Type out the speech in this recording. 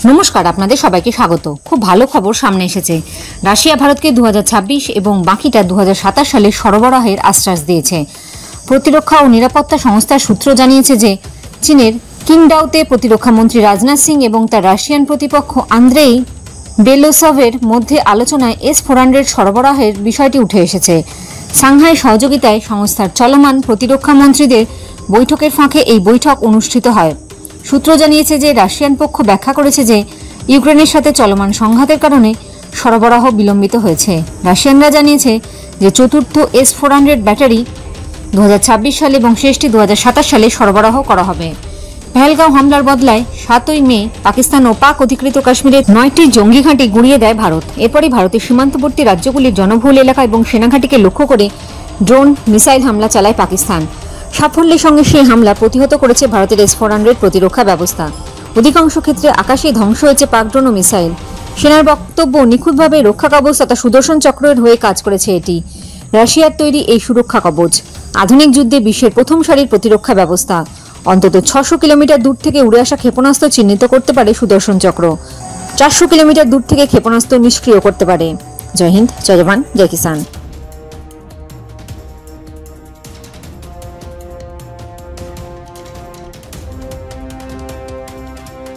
নমস্কার, আপনাদের সবাইকে স্বাগত। খুব ভালো খবর সামনে এসেছে। রাশিয়া ভারতকে 2026 এবং বাকিটা 2027 সালে সরবরাহের আশ্বাস দিয়েছে। প্রতিরক্ষা ও নিরাপত্তা সংস্থার সূত্র জানিয়েছে যে চীনের কিংডাওতে প্রতিরক্ষা মন্ত্রী রাজনাথ সিং এবং তার রাশিয়ান প্রতিপক্ষ আন্দ্রেই বেলোসভের মধ্যে আলোচনায় S-400 সরবরাহের বিষয়টি উঠে এসেছে। সাংহাই সহযোগিতায় সংস্থার চলমান প্রতিরক্ষা মন্ত্রীদের বৈঠকের ফাঁকে এই বৈঠক অনুষ্ঠিত হয়। সূত্র জানিয়েছে যে রাশিয়ান পক্ষ ব্যাখ্যা করেছে যে ইউক্রেনের সাথে চলমান সংঘাতের কারণে সরবরাহ বিলম্বিত হয়েছে। রাশিয়ানরা জানিয়েছে যে চতুর্থ S-400 ব্যাটারি 2026 সালে এবং শেষটি 2027 সালে সরবরাহ করা হবে। পেহেলগাঁও হামলার বদলায় 7ই মে পাকিস্তান ও পাক অধিকৃত কাশ্মীরের 9টি জঙ্গি ঘাঁটি গুঁড়িয়ে দেয় ভারত। এরপরই ভারতের সীমান্তবর্তী রাজ্যগুলির জনবহুল এলাকা এবং সেনাঘাঁটিকে লক্ষ্য করে ড্রোন মিসাইল হামলা চালায় পাকিস্তান। সাফল্যের সঙ্গে সেই হামলা প্রতিহত করেছে ভারতের S-400 প্রতিরক্ষা ব্যবস্থা। অধিকাংশ ক্ষেত্রে আকাশেই ধ্বংস হয়েছে পাক ড্রোন ও মিসাইল। সেনার বক্তব্য, নিখুঁতভাবে রক্ষা কবচ তথা সুদর্শন চক্রের হয়ে কাজ করেছে এটি। রাশিয়ার তৈরি এই সুরক্ষা কবচ আধুনিক যুদ্ধে বিশ্বের প্রথম সারির প্রতিরক্ষা ব্যবস্থা। অন্তত 600 কিলোমিটার দূর থেকে উড়ে আসা ক্ষেপণাস্ত্র চিহ্নিত করতে পারে সুদর্শন চক্র। 400 কিলোমিটার দূর থেকে ক্ষেপণাস্ত্র নিষ্ক্রিয় করতে পারে। জয় হিন্দ, জয় জওয়ান, জয় কিষান।